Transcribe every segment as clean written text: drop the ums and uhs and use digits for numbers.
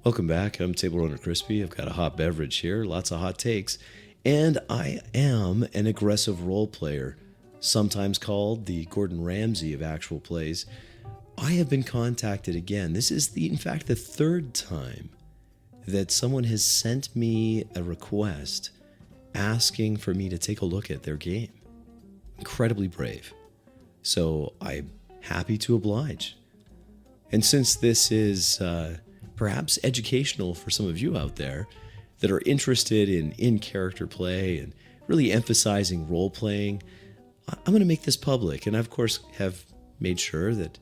Welcome back. I'm Table Runner Crispy. I've got a hot beverage here, lots of hot takes, and I am an aggressive role player, sometimes called the Gordon Ramsay of actual plays. I have been contacted again. This is, in fact, the third time that someone has sent me a request asking for me to take a look at their game. Incredibly brave. So I'm happy to oblige. And since this is perhaps educational for some of you out there that are interested in character play and really emphasizing role playing, I'm going to make this public. And I, of course, have made sure that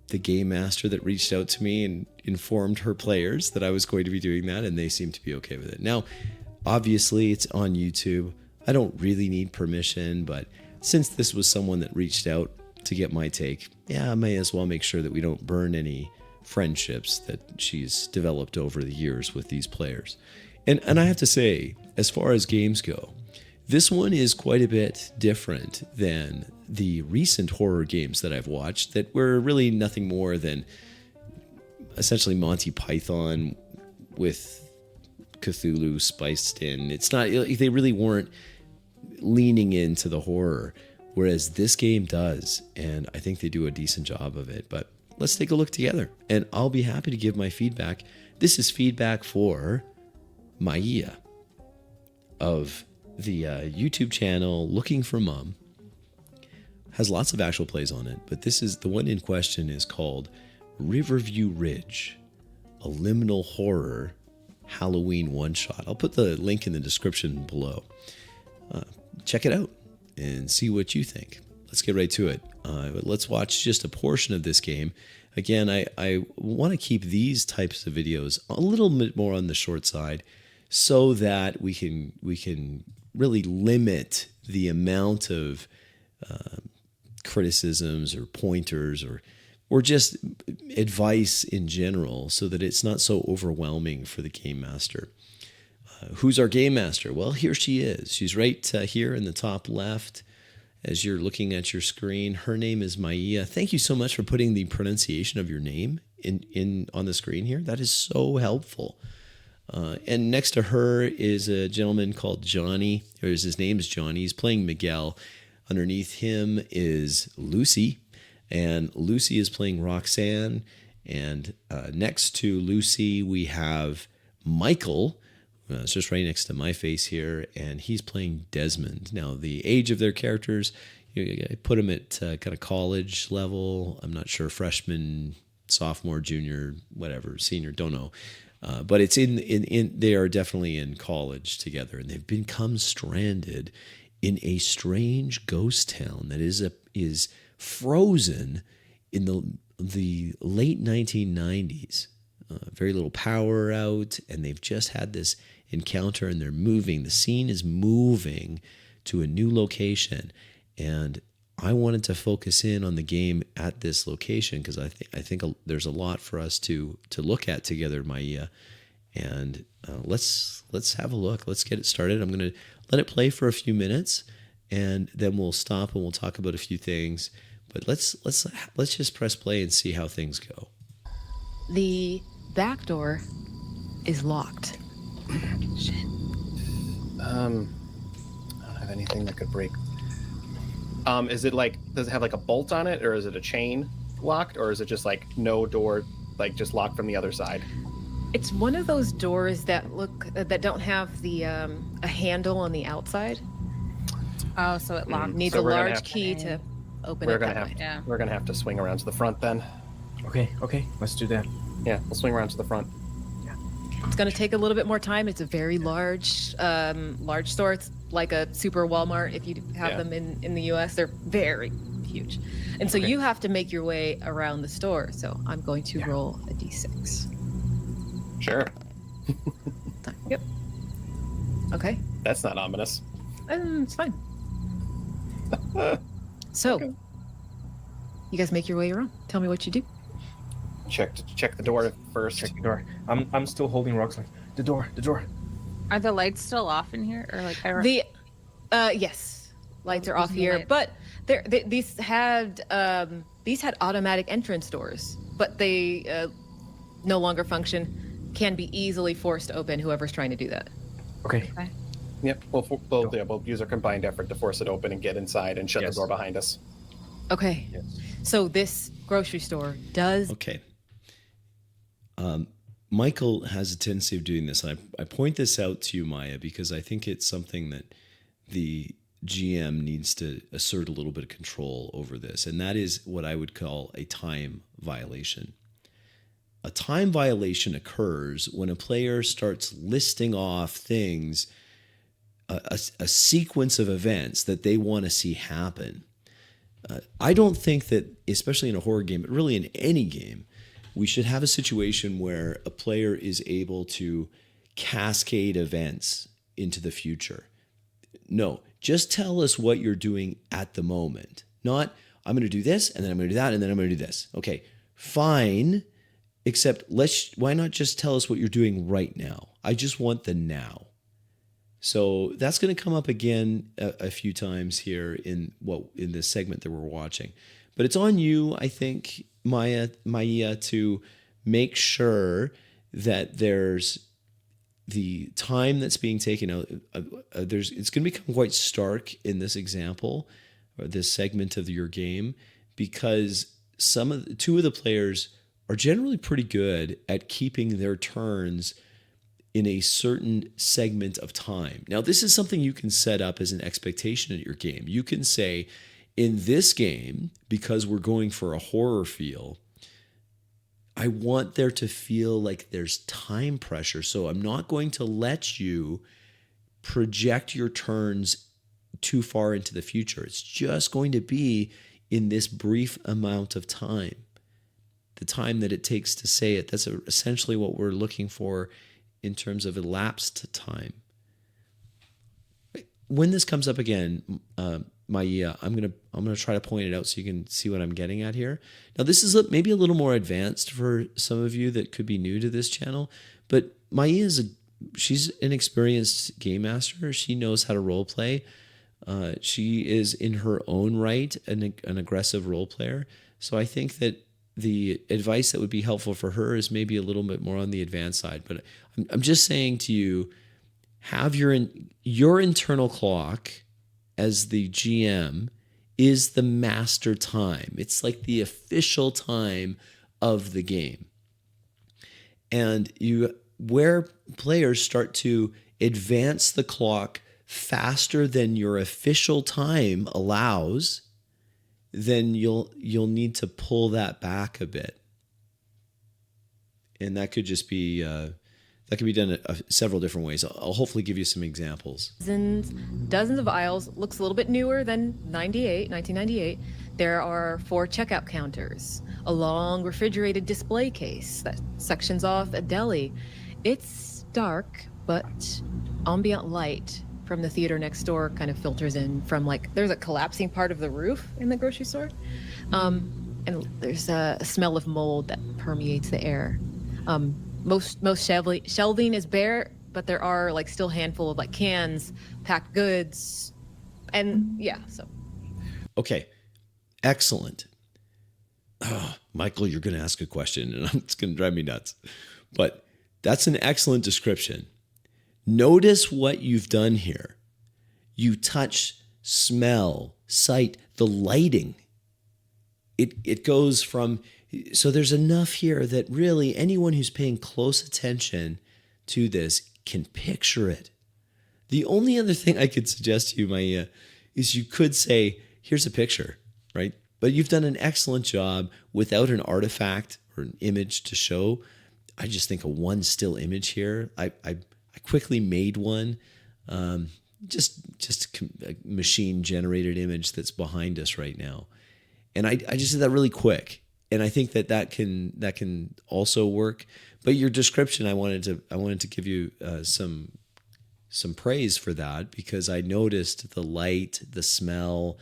the game master that reached out to me and informed her players that I was going to be doing that, and they seem to be okay with it. Now, obviously, it's on YouTube. I don't really need permission, but since this was someone that reached out to get my take, yeah, I may as well make sure that we don't burn any friendships that she's developed over the years with these players. And I have to say, as far as games go, this one is quite a bit different than the recent horror games that I've watched that were really nothing more than essentially Monty Python with Cthulhu spiced in. It's not, they really weren't leaning into the horror, whereas this game does, and I think they do a decent job of it. But let's take a look together, and I'll be happy to give my feedback. This is feedback for Maia of the YouTube channel Looking for Mom. Has lots of actual plays on it, but this is the one in question is called Riverview Ridge, a liminal horror Halloween one-shot. I'll put the link in the description below. Check it out and see what you think. Let's get right to it. Let's watch just a portion of this game. Again, I want to keep these types of videos a little bit more on the short side so that we can really limit the amount of criticisms or pointers or just advice in general so that it's not so overwhelming for the game master. Who's our game master? Well, here she is. She's right here in the top left as you're looking at your screen. Her name is Maia. Thank you so much for putting the pronunciation of your name in on the screen here. That is so helpful. And next to her is a gentleman called Johnny. His name is Johnny. He's playing Miguel. Underneath him is Lucy, and Lucy is playing Roxanne. And next to Lucy, we have Michael. It's just right next to my face here, and he's playing Desmond. Now, the age of their characters, you put them at kind of college level. I'm not sure, freshman, sophomore, junior, whatever, senior, don't know. But it's they are definitely in college together, and they've become stranded in a strange ghost town that is frozen in the late 1990s. Very little power out, and they've just had this encounter, and they're moving. The scene is moving to a new location, and I wanted to focus in on the game at this location because I think there's a lot for us to look at together, Maia. And let's have a look. Let's get it started. I'm going to let it play for a few minutes, and then we'll stop and we'll talk about a few things. But let's just press play and see how things go. The back door is locked. Shit. I don't have anything that could break. Is it like, does it have like a bolt on it, or is it a chain locked, or is it just like no door, like just locked from the other side? It's one of those doors that don't have the a handle on the outside. Oh, so it locks. Needs a large key to open it that way. Yeah. We're gonna have to swing around to the front then. Okay, let's do that. Yeah, we'll swing around to the front. It's going to take a little bit more time. It's a very large store. It's like a super Walmart if you have them in the U.S. They're very huge. And so you have to make your way around the store. So I'm going to roll a d6. Sure. Yep. Okay. That's not ominous. It's fine. So, you guys make your way around. Tell me what you do. Check the door first. Check the door. I'm still holding rocks like the door. Are the lights still off in here, or like yes, lights are off here, but these had automatic entrance doors, but they no longer function can be easily forced open, whoever's trying to do that. Okay. Okay. Yep. We'll use our combined effort to force it open and get inside and shut Yes. the door behind us. Okay. Yes. So this grocery store does Okay. Michael has a tendency of doing this. And I point this out to you, Maya, because I think it's something that the GM needs to assert a little bit of control over this. And that is what I would call a time violation. A time violation occurs when a player starts listing off things, a sequence of events that they want to see happen. I don't think that, especially in a horror game, but really in any game, we should have a situation where a player is able to cascade events into the future. No, just tell us what you're doing at the moment. Not, I'm going to do this, and then I'm going to do that, and then I'm going to do this. Okay, fine, except why not just tell us what you're doing right now? I just want the now. So that's going to come up again a few times here in this segment that we're watching. But it's on you, I think, Maia, to make sure that there's the time that's being taken out. It's going to become quite stark in this example or this segment of your game, because two of the players are generally pretty good at keeping their turns in a certain segment of time. Now, this is something you can set up as an expectation at your game. You can say, in this game, because we're going for a horror feel, I want there to feel like there's time pressure. So I'm not going to let you project your turns too far into the future. It's just going to be in this brief amount of time. The time that it takes to say it. That's essentially what we're looking for in terms of elapsed time. When this comes up again, Maia, I'm gonna try to point it out so you can see what I'm getting at here. Now, this is maybe a little more advanced for some of you that could be new to this channel, but Maia she's an experienced game master. She knows how to role play. She is in her own right an aggressive role player. So I think that the advice that would be helpful for her is maybe a little bit more on the advanced side. But I'm just saying to you, have your internal clock as the GM is the master time. It's like the official time of the game. And where players start to advance the clock faster than your official time allows, then you'll need to pull that back a bit. And that could just be that can be done several different ways. I'll hopefully give you some examples. dozens of aisles. Looks a little bit newer than 1998. There are 4 checkout counters, a long refrigerated display case that sections off a deli. It's dark, but ambient light from the theater next door kind of filters in from, like, there's a collapsing part of the roof in the grocery store. And there's a smell of mold that permeates the air. Most shelving is bare, but there are, like, still a handful of, like, cans, packed goods, and yeah, so. Okay, excellent. Oh, Michael, you're going to ask a question, and it's going to drive me nuts. But that's an excellent description. Notice what you've done here. You touch, smell, sight, the lighting. It goes from... So there's enough here that really anyone who's paying close attention to this can picture it. The only other thing I could suggest to you, Maia, is you could say, here's a picture, right? But you've done an excellent job without an artifact or an image to show. I just think of one still image here. I quickly made one, just a machine-generated image that's behind us right now. And I just did that really quick. And I think that can also work. But your description, I wanted to give you some praise for that, because I noticed the light, the smell,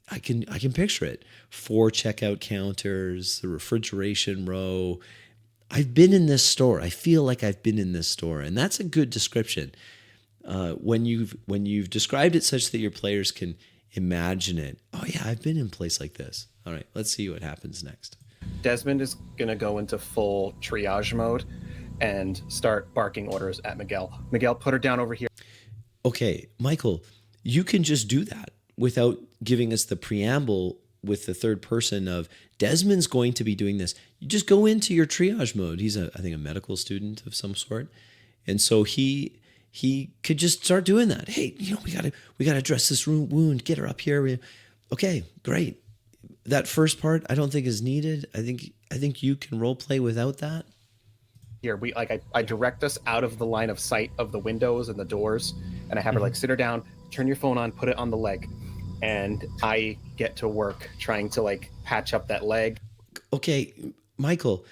I can picture it. 4 checkout counters, the refrigeration row. I've been in this store. I feel like I've been in this store, and that's a good description. When you've described it such that your players can imagine it. Oh yeah, I've been in a place like this. All right, let's see what happens next. Desmond is gonna go into full triage mode and start barking orders at Miguel. Miguel, put her down over here. Okay, Michael, you can just do that without giving us the preamble with the third person of Desmond's going to be doing this. You just go into your triage mode. He's I think a medical student of some sort. And so he could just start doing that. Hey, we gotta address this wound, get her up here. Okay, great. That first part I don't think is needed. I think you can role play without that. Here, I direct us out of the line of sight of the windows and the doors, and I have her sit her down, turn your phone on, put it on the leg, and I get to work trying to patch up that leg. Okay, Michael,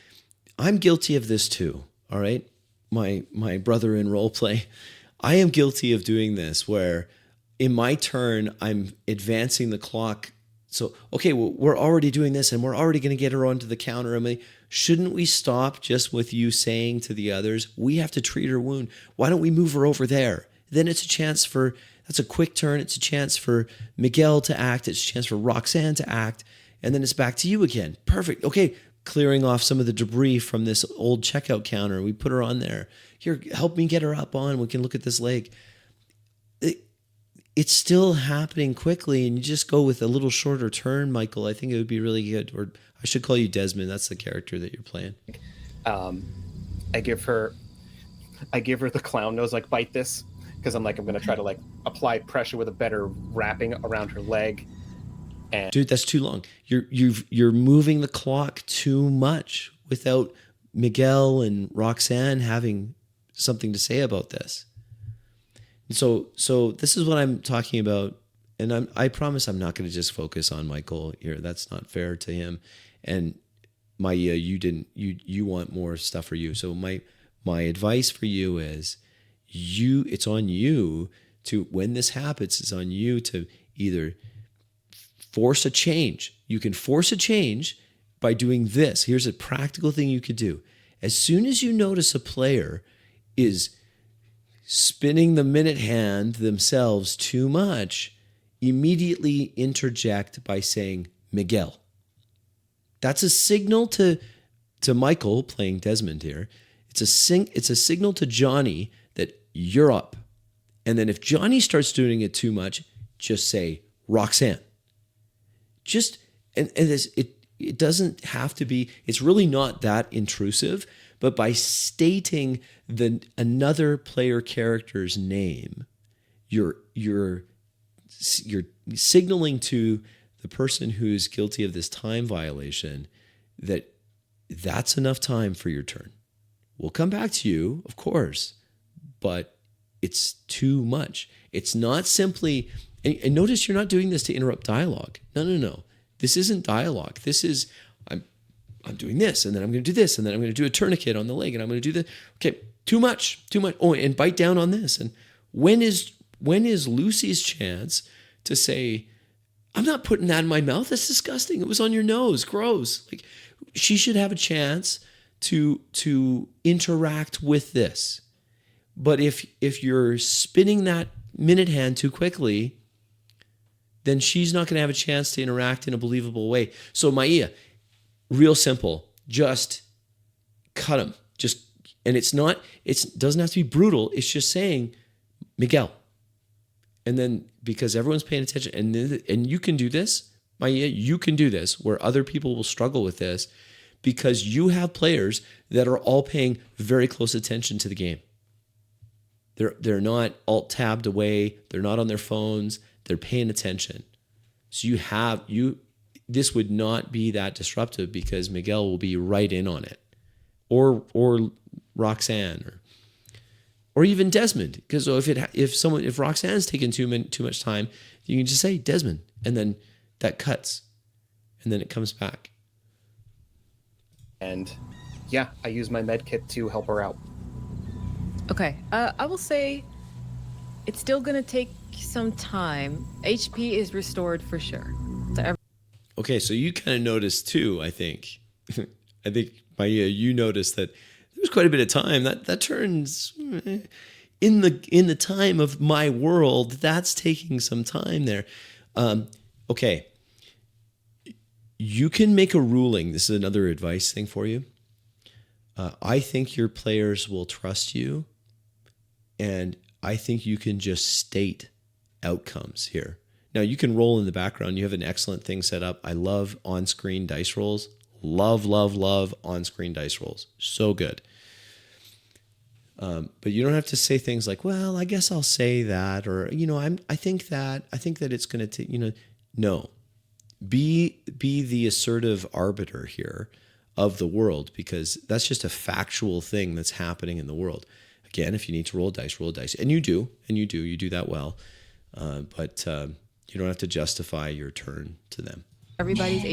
I'm guilty of this too. All right, my brother in role play, I am guilty of doing this where in my turn I'm advancing the clock. So okay, well, we're already doing this, and we're already going to get her onto the counter. I mean, shouldn't we stop just with you saying to the others, we have to treat her wound? Why don't we move her over there? Then it's a chance for, that's a quick turn. It's a chance for Miguel to act. It's a chance for Roxanne to act. And then it's back to you again. Perfect. Okay, clearing off some of the debris from this old checkout counter. We put her on there. Here, help me get her up on. We can look at this leg. It's still happening quickly, and you just go with a little shorter turn, Michael. I think it would be really good. Or I should call you Desmond. That's the character that you're playing. I give her the clown nose, bite this, because I'm going to try to apply pressure with a better wrapping around her leg. And dude, that's too long. You're moving the clock too much without Miguel and Roxanne having something to say about this. So this is what I'm talking about, and I promise I'm not going to just focus on Michael here. That's not fair to him. And Maia, you want more stuff for you. So my advice for you is it's on you to, when this happens, it's on you to either force a change. You can force a change by doing this. Here's a practical thing you could do. As soon as you notice a player is spinning the minute hand themselves too much, immediately interject by saying Miguel. That's a signal to Michael, playing Desmond here. It's a signal to Johnny that you're up. And then if Johnny starts doing it too much, just say Roxanne. It doesn't have to be, it's really not that intrusive, but by stating another player character's name, you're signaling to the person who's guilty of this time violation that that's enough time for your turn. We'll come back to you, of course, but it's too much. It's not simply, and notice you're not doing this to interrupt dialogue. No. This isn't dialogue. This is, I'm doing this, and then I'm going to do this, and then I'm going to do a tourniquet on the leg, and I'm going to do this. Okay, too much. Oh, and bite down on this. And when is Lucy's chance to say, I'm not putting that in my mouth. That's disgusting. It was on your nose. Gross. She should have a chance to interact with this. But if you're spinning that minute hand too quickly, then she's not going to have a chance to interact in a believable way. So Maia, real simple, just cut him. And it doesn't have to be brutal. It's just saying Miguel. And then because everyone's paying attention, and you can do this, Maia, you can do this where other people will struggle with this because you have players that are all paying very close attention to the game. They're not alt-tabbed away. They're not on their phones. They're paying attention. So this would not be that disruptive because Miguel will be right in on it, or Roxanne, or even Desmond. Because if Roxanne's taking too much time, you can just say Desmond, and then that cuts, and then it comes back. And yeah, I use my med kit to help her out. Okay, I will say it's still going to take some time. HP is restored for sure. Okay, so you kind of noticed too, I think. I think, Maia, you noticed that there was quite a bit of time. That turns in the time of my world, that's taking some time there. Okay. You can make a ruling. This is another advice thing for you. I think your players will trust you, and I think you can just state outcomes here. Now, you can roll in the background. You have an excellent thing set up. I love on-screen dice rolls. Love on-screen dice rolls. So good. But you don't have to say things like, well, I guess I'll say that, or, I think that it's going to take, no. Be the assertive arbiter here of the world, because that's just a factual thing that's happening in the world. Again, if you need to roll dice, and you do that well. But you don't have to justify your turn to them. Everybody's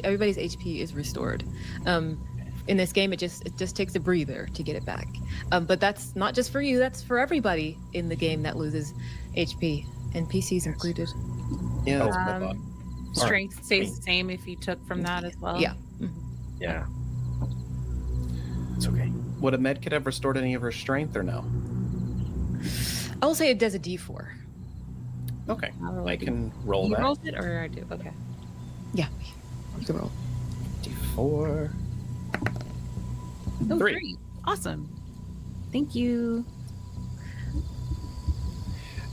everybody's HP is restored. In this game, it just takes a breather to get it back. But that's not just for you; that's for everybody in the game that loses HP. And PCs are included. Yeah, that's what I thought. Strength stays the same if you took from that as well. Yeah. Yeah. It's okay. Would a med kit have restored any of her strength or no? I will say it does a D4. Okay, Oh, I can roll You that. rolled it or I do? Okay. Yeah, you can roll. D4. Oh, 3. 3. Awesome. Thank you.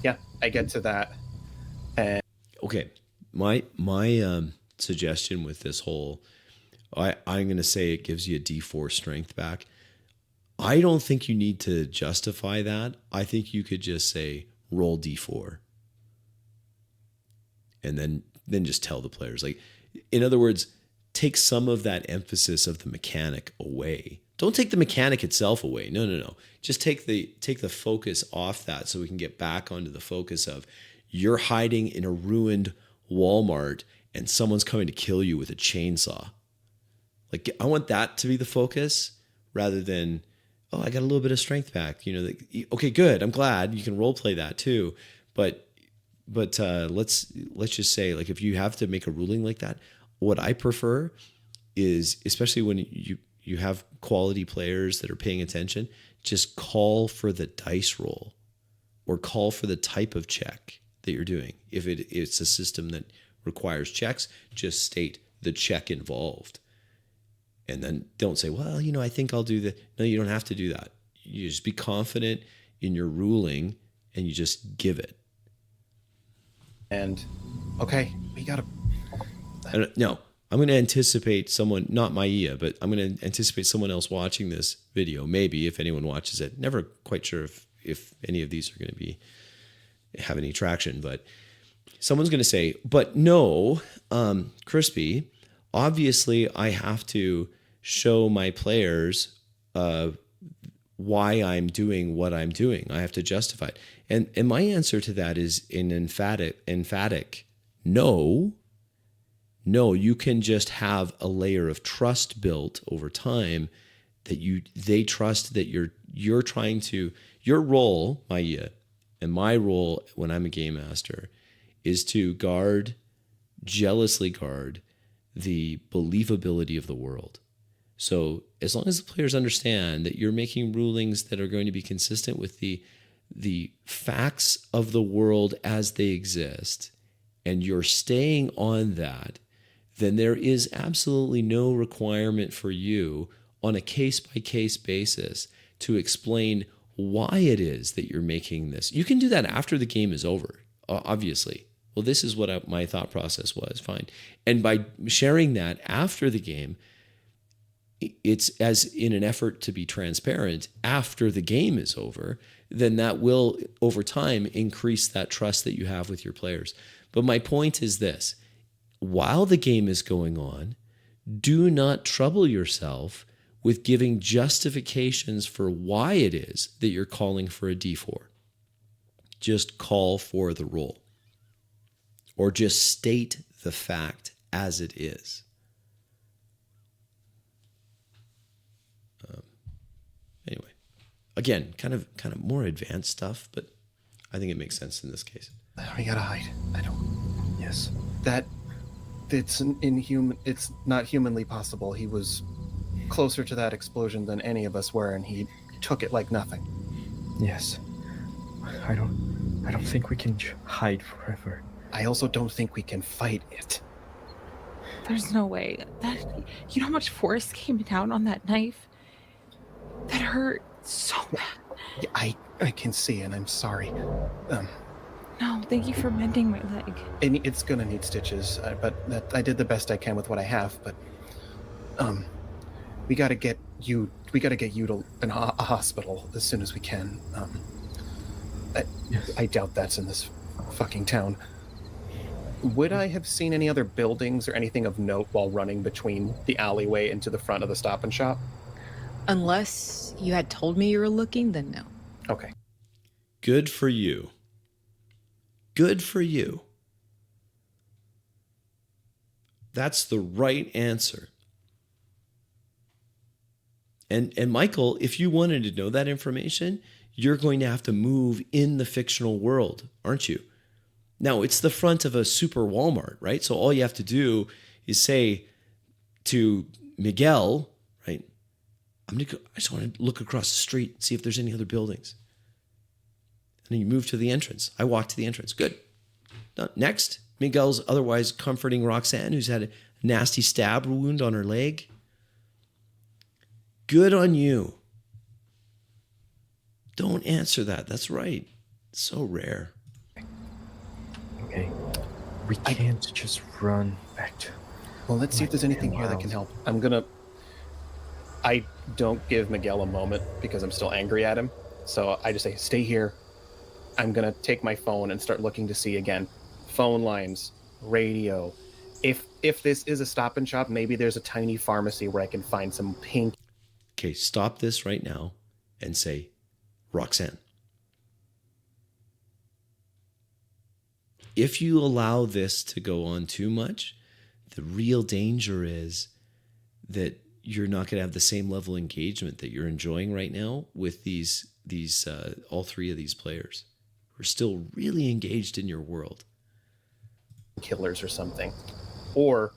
Yeah, I get to that. And Okay, my suggestion with this whole, I'm going to say it gives you a D4 strength back. I don't think you need to justify that. I think you could just say roll D4, and then just tell the players. Like, in other words, take some of that emphasis of the mechanic away. Don't take the mechanic itself away. No. Just take the focus off that, so we can get back onto the focus of you're hiding in a ruined Walmart and someone's coming to kill you with a chainsaw. Like, I want that to be the focus rather than, oh, I got a little bit of strength back. Okay, good. I'm glad you can role play that too. But let's just say, like, if you have to make a ruling like that, what I prefer is, especially when you have quality players that are paying attention, just call for the dice roll or call for the type of check that you're doing. If it's a system that requires checks, just state the check involved. And then don't say, well, I think I'll do that. No, you don't have to do that. You just be confident in your ruling and you just give it. And okay, we gotta. No, I'm going to anticipate someone, not Maia, but I'm going to anticipate someone else watching this video. Maybe if anyone watches it. Never quite sure if any of these are going to have any traction, but someone's going to say, but no, Crispy, obviously I have to show my players why I'm doing what I'm doing. I have to justify it. And my answer to that is an emphatic no. No, you can just have a layer of trust built over time that they trust that you're trying to, your role, Maia, and my role when I'm a game master is to jealously guard the believability of the world. So as long as the players understand that you're making rulings that are going to be consistent with the facts of the world as they exist, and you're staying on that, then there is absolutely no requirement for you on a case-by-case basis to explain why it is that you're making this. You can do that after the game is over, obviously. Well, this is what my thought process was, fine. And by sharing that after the game, it's as in an effort to be transparent after the game is over, then that will, over time, increase that trust that you have with your players. But my point is this. While the game is going on, do not trouble yourself with giving justifications for why it is that you're calling for a D4. Just call for the roll. Or just state the fact as it is. Anyway, again, kind of more advanced stuff, but I think it makes sense in this case. We gotta hide. Yes. It's inhuman. It's not humanly possible. He was closer to that explosion than any of us were, and he took it like nothing. Yes. I don't think we can hide forever. I also don't think we can fight it. There's no way. That you know how much force came down on that knife? That hurt so bad. Yeah, I can see, and I'm sorry. No, thank you for mending my leg. It's gonna need stitches, but I did the best I can with what I have. But we gotta get you to a hospital as soon as we can. Yes. I doubt that's in this fucking town. Would I have seen any other buildings or anything of note while running between the alleyway into the front of the Stop and Shop? Unless you had told me you were looking, then no. Okay. Good for you. Good for you. That's the right answer. And Michael, if you wanted to know that information, you're going to have to move in the fictional world, aren't you? Now, it's the front of a super Walmart, right? So all you have to do is say to Miguel, right? I just want to look across the street, see if there's any other buildings. And then you move to the entrance. I walk to the entrance. Good. Now, next, Miguel's otherwise comforting Roxanne, who's had a nasty stab wound on her leg. Good on you. Don't answer that. That's right. It's so rare. Okay. We can't just run back to... Well, let's see if there's anything here that can help. I don't give Miguel a moment because I'm still angry at him. So I just say, stay here. I'm going to take my phone and start looking to see again. Phone lines, radio. If this is a Stop and Shop, maybe there's a tiny pharmacy where I can find some pink. Okay, stop this right now and say, Roxanne. If you allow this to go on too much, the real danger is that you're not going to have the same level of engagement that you're enjoying right now with these all three of these players who are still really engaged in your world. Killers or something, or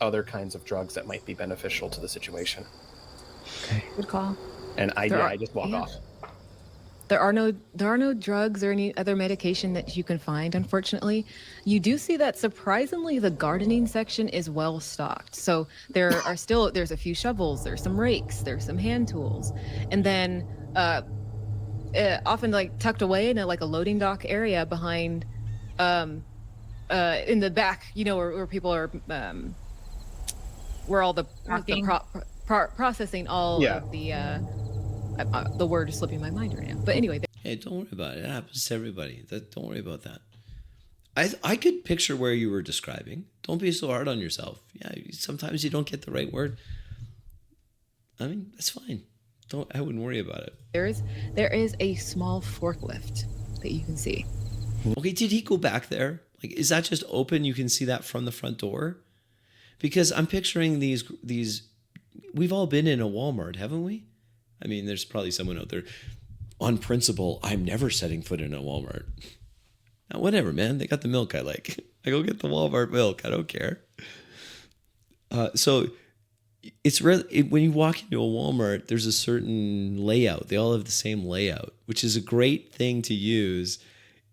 other kinds of drugs that might be beneficial to the situation. Okay. Good call. And I just walk off. There are no drugs or any other medication that you can find, unfortunately. You do see that surprisingly the gardening section is well stocked. So there's a few shovels, there's some rakes, there's some hand tools. And then often like tucked away in a loading dock area behind in the back, where people are where all the processing all of the word is slipping my mind right now. But anyway. Hey, don't worry about it. It happens to everybody. Don't worry about that. I could picture where you were describing. Don't be so hard on yourself. Yeah, sometimes you don't get the right word. I mean, that's fine. I wouldn't worry about it. There is a small forklift that you can see. Okay, did he go back there? Like, is that just open? You can see that from the front door? Because I'm picturing these. We've all been in a Walmart, haven't we? I mean, there's probably someone out there. On principle, I'm never setting foot in a Walmart. Now, whatever, man. They got the milk I like. I go get the Walmart milk. I don't care. So it's when you walk into a Walmart, there's a certain layout. They all have the same layout, which is a great thing to use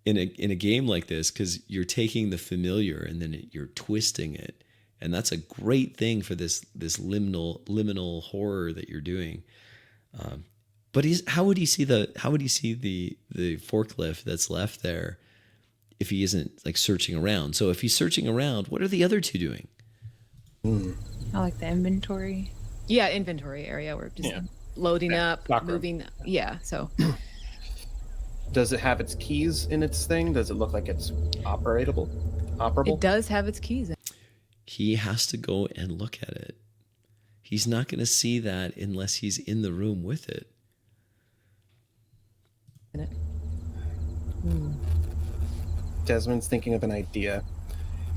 in a game like this because you're taking the familiar and then you're twisting it, and that's a great thing for this liminal horror that you're doing. But how would he see the forklift that's left there if he isn't searching around? So if he's searching around, what are the other two doing? I like the inventory. Yeah, inventory area. We're just loading up, moving. Yeah, so. Does it have its keys in its thing? Does it look like it's operable? It does have its keys. He has to go and look at it. He's not going to see that unless he's in the room with it. Desmond's thinking of an idea.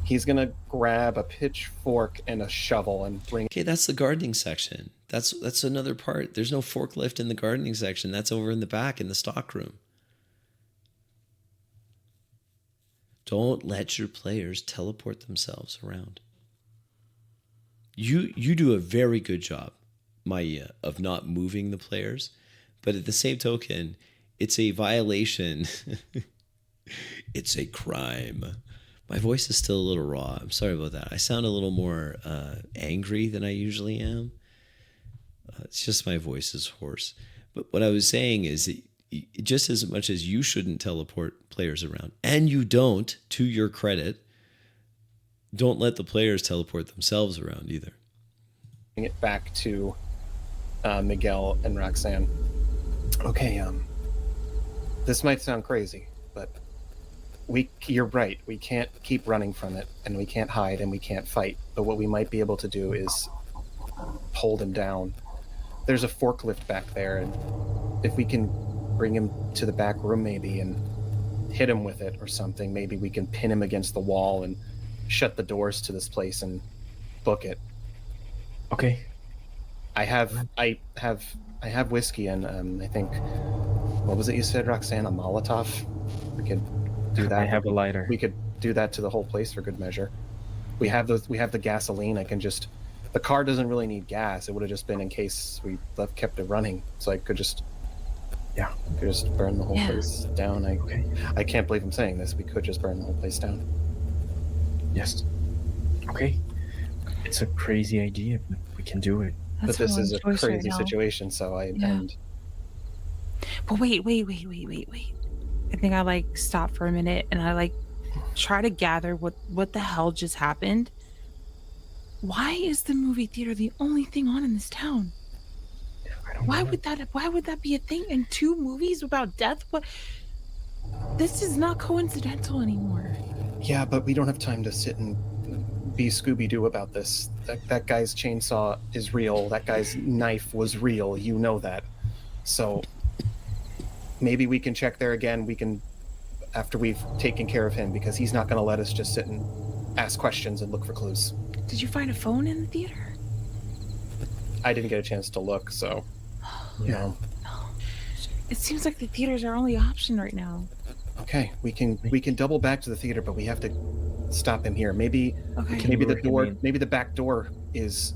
He's going to grab a pitchfork and a shovel and bring... Okay, that's the gardening section. That's another part. There's no forklift in the gardening section. That's over in the back in the stock room. Don't let your players teleport themselves around. You do a very good job, Maia, of not moving the players. But at the same token, it's a violation. It's a crime My voice is still a little raw. I'm sorry about that. I sound a little more angry than I usually am. It's just my voice is hoarse. But what I was saying is that just as much as you shouldn't teleport players around, and you don't, to your credit, don't let the players teleport themselves around either. It back to Miguel and Roxanne. Okay, this might sound crazy, but you're right. We can't keep running from it, and we can't hide, and we can't fight. But what we might be able to do is hold him down. There's a forklift back there, and if we can bring him to the back room maybe and hit him with it or something, maybe we can pin him against the wall and shut the doors to this place and book it. Okay. I have whiskey and I think, what was it you said, Roxanne? A Molotov? We could do that. I have a lighter. We could do that to the whole place for good measure. We have the gasoline. I can just, the car doesn't really need gas. It would have just been in case we kept it running. So I could just burn the whole place down. I can't believe I'm saying this. We could just burn the whole place down. Yes. Okay. It's a crazy idea, but we can do it. But this is a crazy situation, so and But wait. I think I stop for a minute and I try to gather what the hell just happened. Why is the movie theater the only thing on in this town? I don't Why know. would that be a thing? And 2 movies about death? What? This is not coincidental anymore. yeah, but we don't have time to sit and be Scooby-Doo about this. That guy's chainsaw is real. That guy's knife was real. You know that. So maybe we can check there again. We can, after we've taken care of him, because he's not going to let us just sit and ask questions and look for clues. Did you find a phone in the theater? I didn't get a chance to look, so no. It seems like the theater's our only option right now. Okay, we can double back to the theater, but we have to stop him here. Maybe Okay. maybe the lure him door, in. maybe the back door is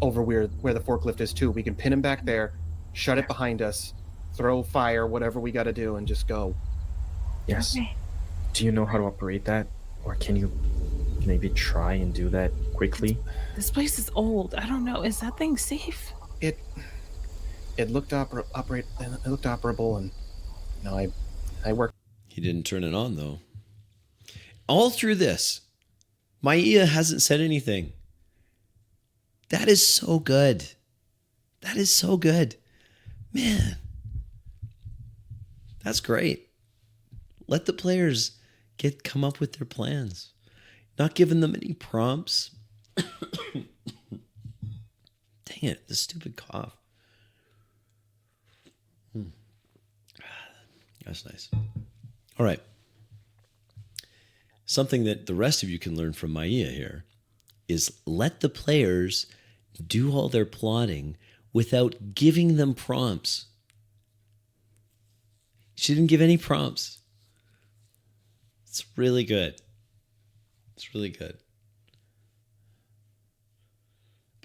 over where the forklift is too. We can pin him back there, shut it behind us, throw fire, whatever we got to do, and just go. Yes. Okay. Do you know how to operate that? Or can you maybe try and do that quickly? This place is old. I don't know. Is that thing safe? It looked it looked operable, and I worked. He didn't turn it on, though. All through this, Maia hasn't said anything. That is so good. That is so good. Man, that's great. Let the players come up with their plans. Not giving them any prompts. Dang it, the stupid cough. That's nice. All right. Something that the rest of you can learn from Maia here is let the players do all their plotting without giving them prompts. She didn't give any prompts. It's really good. It's really good.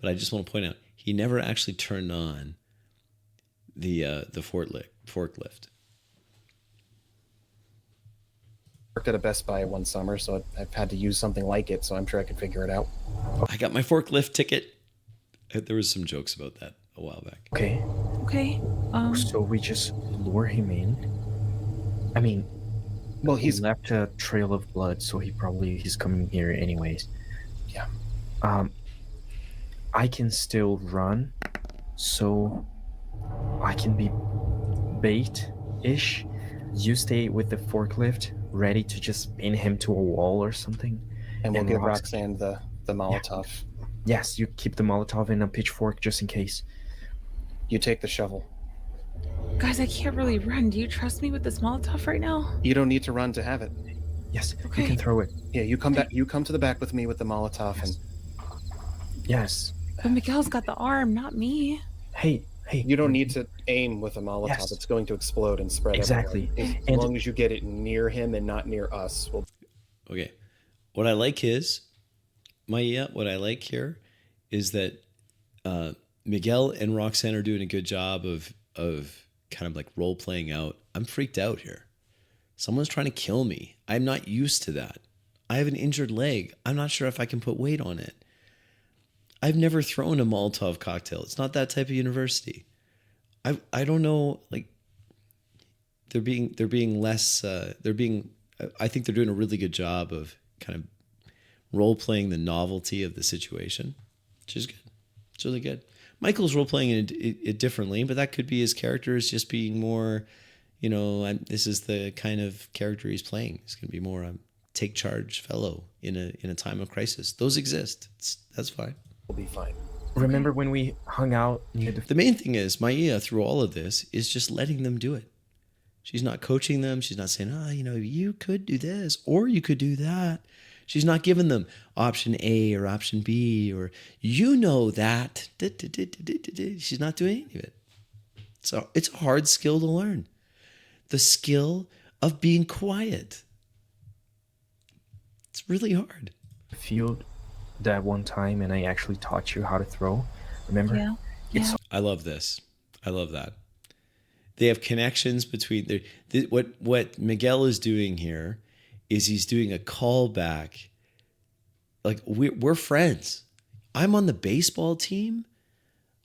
But I just want to point out, he never actually turned on the forklift. Worked at a Best Buy one summer, so I've had to use something like it, so I'm sure I can figure it out. I got my forklift ticket. There was some jokes about that a while back. Okay. Okay. So we just lure him in. I mean, Well, he he's left a trail of blood, so he's coming here anyways. Yeah. I can still run, so I can be bait-ish. You stay with the forklift, ready to just pin him to a wall or something. and we'll and give Rox- Roxanne the Molotov. Yes, you keep the Molotov and a pitchfork just in case. You take the shovel. Guys, I can't really run. Do you trust me with this Molotov right now? You don't need to run to have it. Yes, Okay. you can throw it. Yeah, you come back. You come to the back with me with the Molotov, Yes. and Yes. But Miguel's got the arm, not me. Hey. you don't need to aim with a Molotov. Yes. It's going to explode and spread Exactly. everywhere. As And- long as you get it near him and not near us. Well, Okay. What I like is, Maia, what I like here is that Miguel and Roxanne are doing a good job of kind of like role playing out. I'm freaked out here. Someone's trying to kill me. I'm not used to that. I have an injured leg. I'm not sure if I can put weight on it. I've never thrown a Molotov cocktail. It's not that type of university. I don't know, like they're being less I think they're doing a really good job of kind of role playing the novelty of the situation, which is good. It's really good. Michael's role playing it differently, but that could be his character is just being more, this is the kind of character he's playing. It's going to be more a take charge fellow in a time of crisis. Those exist. That's fine. We'll be fine. Remember when we hung out near The main thing is Maia through all of this is just letting them do it. She's not coaching them. She's not saying, you could do this or you could do that. She's not giving them option A or option B or that. She's not doing any of it. So it's a hard skill to learn. The skill of being quiet. It's really hard. field that one time, and I actually taught you how to throw. Remember? Yeah. It's I love this. I love that. They have connections between what Miguel is doing here is he's doing a callback. Like we're friends. I'm on the baseball team.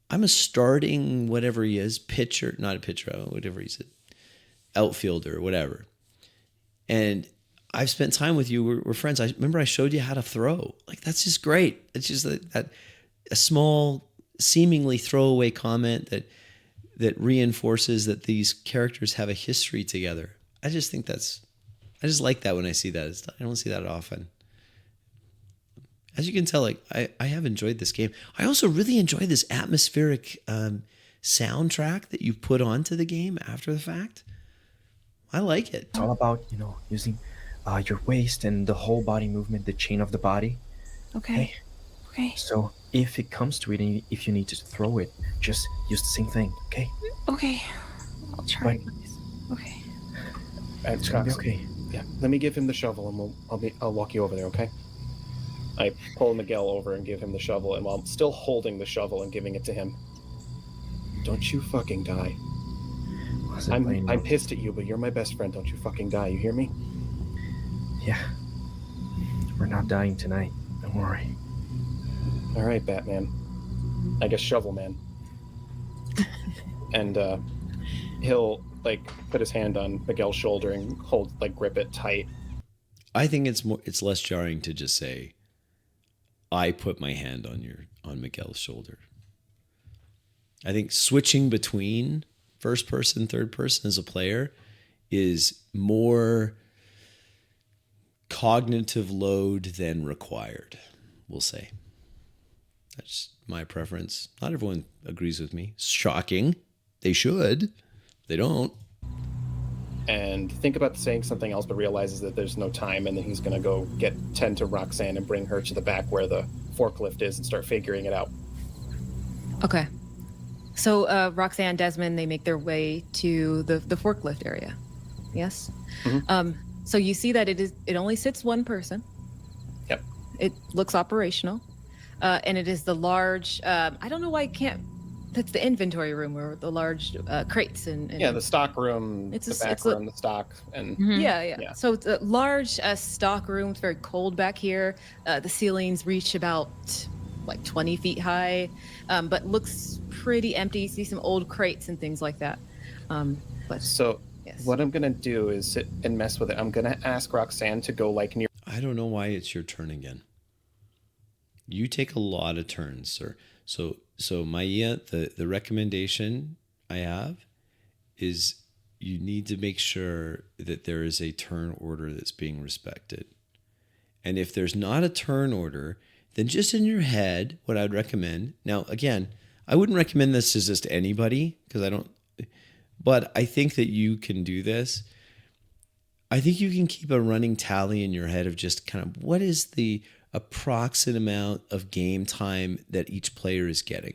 I'm a starting whatever he is, pitcher, not a pitcher, whatever he's outfielder, whatever. And I've spent time with you. We're friends. I remember I showed you how to throw. Like that's just great. It's just that a small, seemingly throwaway comment that reinforces that these characters have a history together. I just like that when I see that. I don't see that often. As you can tell, like I have enjoyed this game. I also really enjoy this atmospheric soundtrack that you put onto the game after the fact. I like it. all about, using your waist and the whole body movement, the chain of the body. Okay. Okay. So if it comes to it and if you need to throw it, just use the same thing, okay? Okay. I'll try. But- Guys. Okay. It's gonna be Scott, okay. Yeah, let me give him the shovel, and I'll walk you over there, okay? I pull Miguel over and give him the shovel, and while I'm still holding the shovel and giving it to him, don't you fucking die. Wasn't playing I'm well. pissed at you, but you're my best friend. Don't you fucking die. You hear me? Yeah. We're not dying tonight. Don't worry. All right, Batman. I guess Shovel Man. And he'll put his hand on Miguel's shoulder and grip it tight. I think it's less jarring to just say, I put my hand on Miguel's shoulder. I think switching between first person, third person as a player is more cognitive load than required, we'll say. That's my preference. Not everyone agrees with me. Shocking. They should. They don't. And think about saying something else, but realizes that there's no time, and then he's going to go tend to Roxanne and bring her to the back where the forklift is and start figuring it out. Okay. So Roxanne, Desmond, they make their way to the forklift area. Yes. Mhm. So you see that it only sits one person. Yep. It looks operational, and it is the large. I don't know why I can't. That's the inventory room where the large crates and Yeah, the stock room, It's the a- back it's a- room, the stock, and Yeah. Yeah. So it's a large stock room. It's very cold back here. The ceilings reach about 20 feet high, but looks pretty empty. You see some old crates and things like that. But so yes. what I'm going to do is sit and mess with it. I'm going to ask Roxanne to go near. I don't know why it's your turn again. You take a lot of turns, sir. So Maia, the recommendation I have is you need to make sure that there is a turn order that's being respected. And if there's not a turn order, then just in your head, what I'd recommend. Now, again, I wouldn't recommend this to just anybody because but I think that you can do this. I think you can keep a running tally in your head of just kind of what is the approximate amount of game time that each player is getting.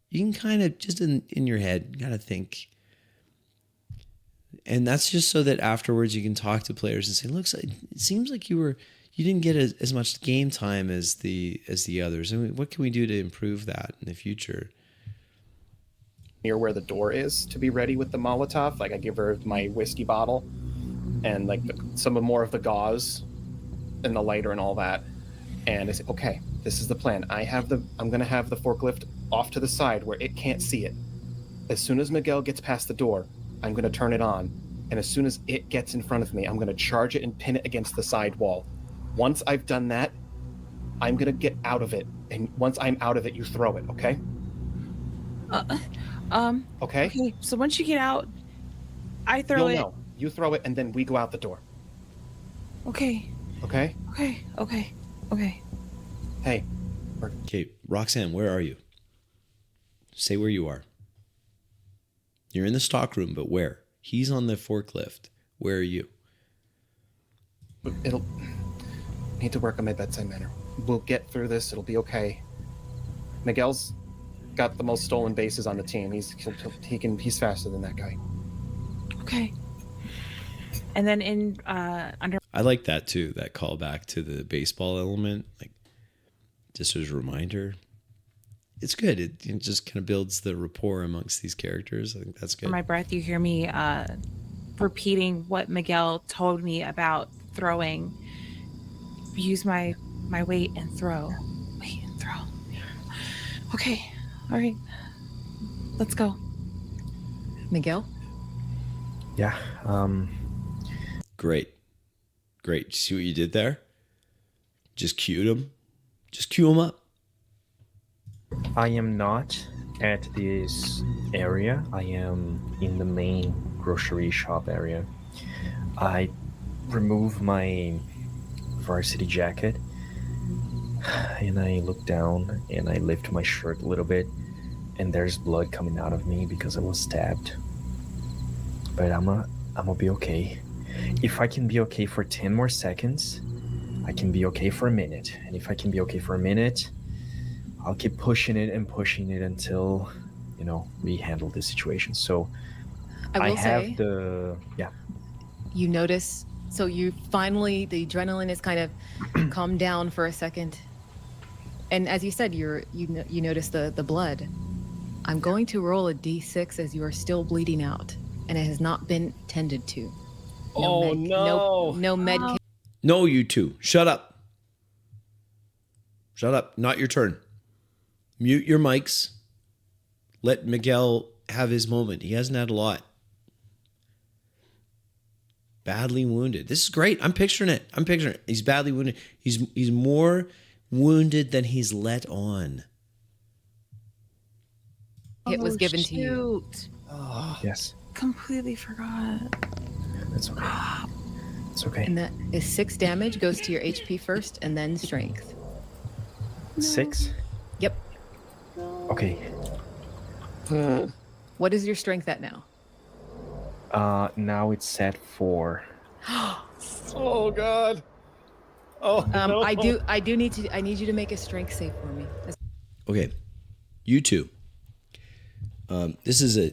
You can kind of just in your head kind of think. And that's just so that afterwards you can talk to players and say, look, it seems like you didn't get as much game time as the others. I mean, what can we do to improve that in the future? Near where the door is to be ready with the Molotov. I give her my whiskey bottle and some more of the gauze and the lighter and all that. And I say, okay, this is the plan. I'm going to have the forklift off to the side where it can't see it. As soon as Miguel gets past the door, I'm going to turn it on. And as soon as it gets in front of me, I'm going to charge it and pin it against the side wall. Once I've done that, I'm going to get out of it. And once I'm out of it, you throw it, okay? Okay? Okay, so once you get out, I throw it. No. You throw it, and then we go out the door. Okay. Okay? Okay. Hey. Okay, Roxanne, where are you? Say where you are. You're in the stockroom, but where? He's on the forklift. Where are you? It'll need to work on my bedside manner. We'll get through this. It'll be okay. Miguel's got the most stolen bases on the team. He's faster than that guy. Okay. And then in under I like that too, that callback to the baseball element, like just as a reminder. It's good. It just kind of builds the rapport amongst these characters. I think that's good. my breath, you hear me repeating what Miguel told me about throwing. Use my weight and throw. Weight and throw. Okay. All right. Let's go. Miguel? Yeah. Great. See what you did there? Just cued him. Just cue him up. I am not at this area. I am in the main grocery shop area. I remove my varsity jacket and I look down and I lift my shirt a little bit, and there's blood coming out of me because I was stabbed. But I'm gonna be okay. If I can be okay for 10 more seconds, I can be okay for a minute. And if I can be okay for a minute, I'll keep pushing it until, we handle this situation. So I will have say, yeah. you notice, so you finally, the adrenaline is kind of calmed down for a second. And as you said, you notice the blood. I'm going to roll a d6 as you are still bleeding out, and it has not been tended to. No med. No, you two. Shut up. Shut up. Not your turn. Mute your mics. Let Miguel have his moment. He hasn't had a lot. Badly wounded. This is great. I'm picturing it. He's badly wounded. He's more wounded than he's let on. It was given to you. Yes. Completely forgot. That's okay. It's okay. And that is 6 damage, goes to your HP first, and then strength. 6? Yep. Okay. What is your strength at now? Now it's set 4. Oh God. Oh no. I need you to make a strength save for me. Okay, you two. This is a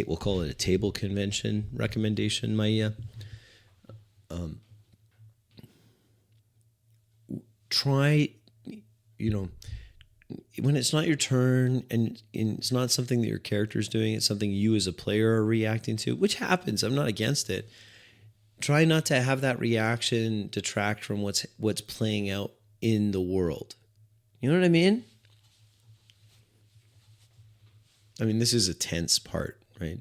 we'll call it a table convention recommendation, Maia. Try, when it's not your turn and it's not something that your character's doing, it's something you as a player are reacting to, which happens. I'm not against it. Try not to have that reaction detract from what's playing out in the world. You know what I mean? I mean, this is a tense part, right?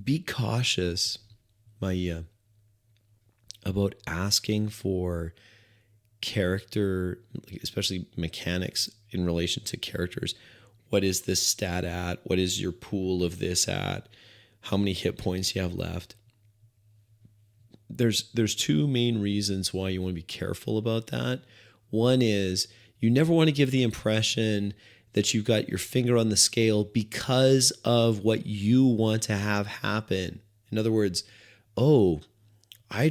Be cautious, Maia, about asking for character, especially mechanics in relation to characters. What is this stat at? What is your pool of this at? How many hit points you have left? There's 2 main reasons why you want to be careful about that. One is you never want to give the impression that you've got your finger on the scale because of what you want to have happen. In other words, I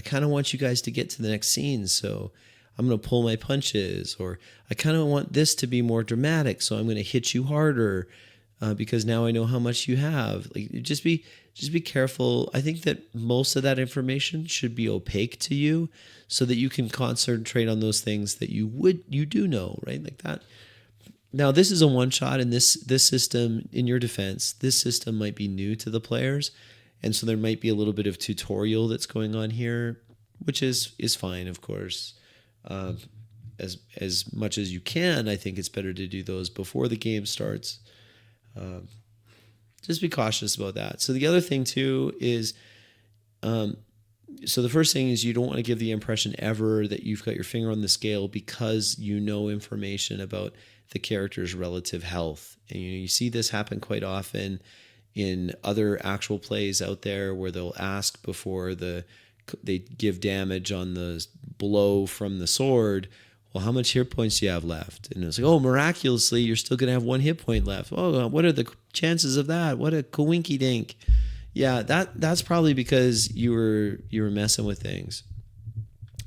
kind of want you guys to get to the next scene, so I'm going to pull my punches, or I kind of want this to be more dramatic, so I'm going to hit you harder because now I know how much you have. Like, just be careful. I think that most of that information should be opaque to you so that you can concentrate on those things that you do know, right? Like that. Now, this is a one-shot, and this system, in your defense, this system might be new to the players, and so there might be a little bit of tutorial that's going on here. which is fine, of course. As much as you can, I think it's better to do those before the game starts. Just be cautious about that. So the other thing too is, so the first thing is you don't want to give the impression ever that you've got your finger on the scale because you know information about the character's relative health. And you see this happen quite often in other actual plays out there where they'll ask before they give damage on the blow from the sword, well, how much hit points do you have left? And it's like, oh, miraculously, you're still going to have 1 hit point left. Oh, what are the chances of that? What a coinky dink. Yeah, that's probably because you were messing with things.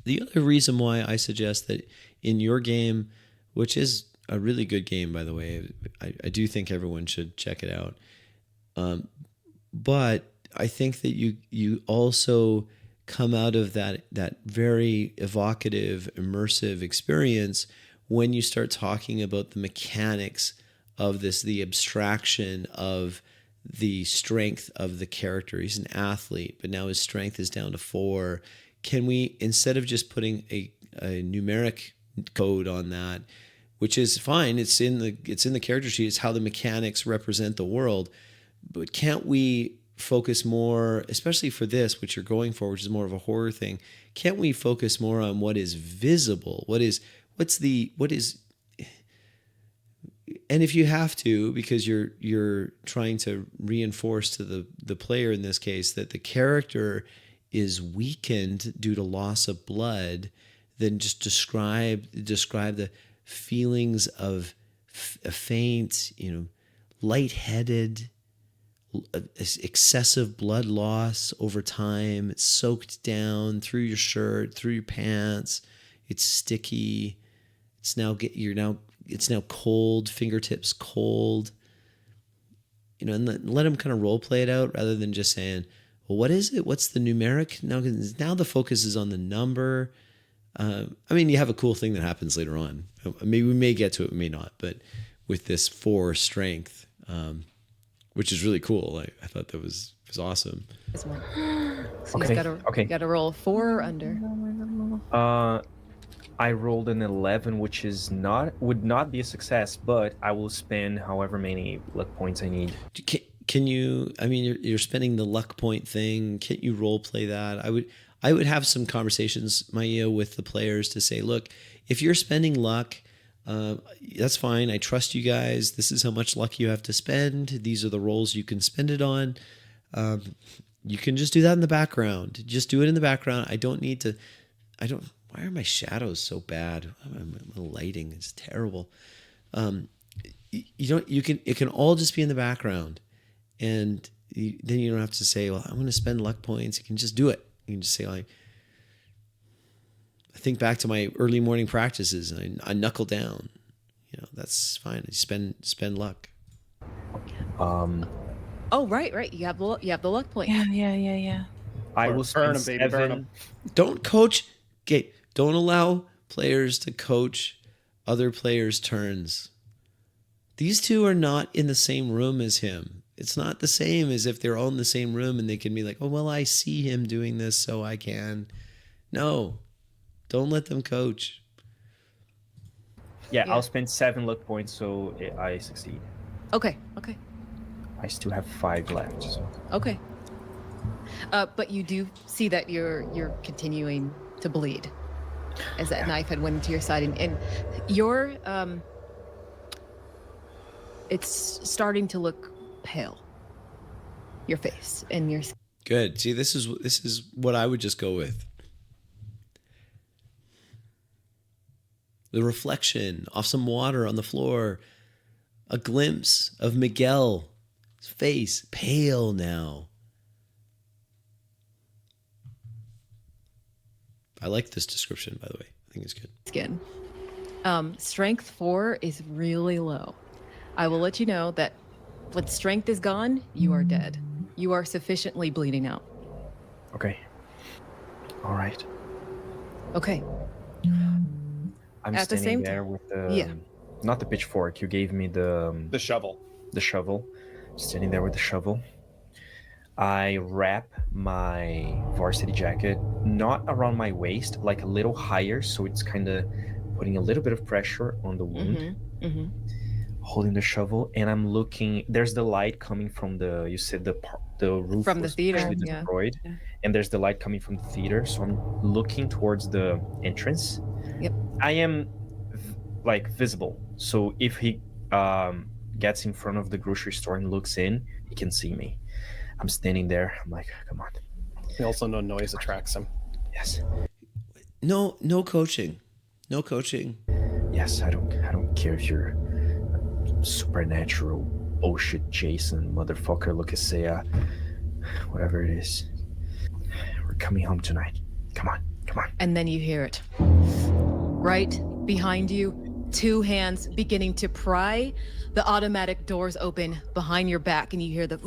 The other reason why I suggest that in your game, which is a really good game, by the way, I do think everyone should check it out. But I think that you also come out of that very evocative, immersive experience when you start talking about the mechanics of this, the abstraction of the strength of the character. He's an athlete, but now his strength is down to 4. Can we, instead of just putting a numeric code on that, which is fine, it's in the character sheet, it's how the mechanics represent the world, but can't we focus more, especially for this, which you're going for, which is more of a horror thing, can't we focus more on what is visible? And if you have to, because you're trying to reinforce to the player in this case that the character is weakened due to loss of blood, then just describe the feelings of a faint, lightheaded, excessive blood loss over time. It's soaked down through your shirt, through your pants. It's sticky. It's now cold, fingertips cold. And let them kind of role play it out rather than just saying, well, what is it? What's the numeric? Now the focus is on the number. You have a cool thing that happens later on. Maybe we may get to it, we may not. But with this 4 strength, which is really cool. I thought that was awesome. This one. So Okay, you got to roll 4 or under. I rolled an 11, which would not be a success, but I will spend however many luck points I need. Can you? You're spending the luck point thing. Can't you role play that? I would have some conversations, Maia, with the players to say, look, if you're spending luck, that's fine. I trust you guys. This is how much luck you have to spend. These are the rolls you can spend it on. You can just do that in the background. Just do it in the background. Why are my shadows so bad? My lighting is terrible. It can all just be in the background. And then you don't have to say, well, I'm going to spend luck points. You can just do it. You can just say, I think back to my early morning practices and I knuckle down. That's fine. I spend luck. Oh, right. You have the luck point. Yeah. I will burn spend 'em, baby, burn 'em. 7. Don't coach. Okay, don't allow players to coach other players' turns. These two are not in the same room as him. It's not the same as if they're all in the same room and they can be like, oh, well, I see him doing this, so I can. No, don't let them coach. Yeah, Yeah. I'll spend 7 luck points, so I succeed. Okay. I still have 5 left. So. Okay. But you do see that you're continuing to bleed as that knife had went into your side, and your it's starting to look pale. Your face and your skin. Good. See, this is what I would just go with. The reflection off some water on the floor, a glimpse of Miguel's face, pale now. I like this description, by the way. I think it's good. Skin. Strength 4 is really low. I will let you know that when strength is gone, you are dead. You are sufficiently bleeding out. Okay. All right. Okay. I'm At the standing same there time- with the Yeah. not the pitchfork. You gave me the The shovel. shovel. Standing there with the shovel. I wrap my varsity jacket not around my waist, like a little higher, so it's kind of putting a little bit of pressure on the wound. Holding the shovel, and I'm looking. There's the light coming from you said the roof From the was theater, partially yeah. destroyed, Yeah. and there's the light coming from the theater. So I'm looking towards the entrance. Yep. I am like visible, so if he gets in front of the grocery store and looks in, he can see me. I'm standing there. I'm like, come on. We also know noise attracts him. Yes. No coaching. No coaching. Yes, I don't care if you're supernatural bullshit Jason motherfucker Lucasea, whatever it is. We're coming home tonight. Come on. And then you hear it. Right behind you, 2 hands beginning to pry. The automatic doors open behind your back, and you hear the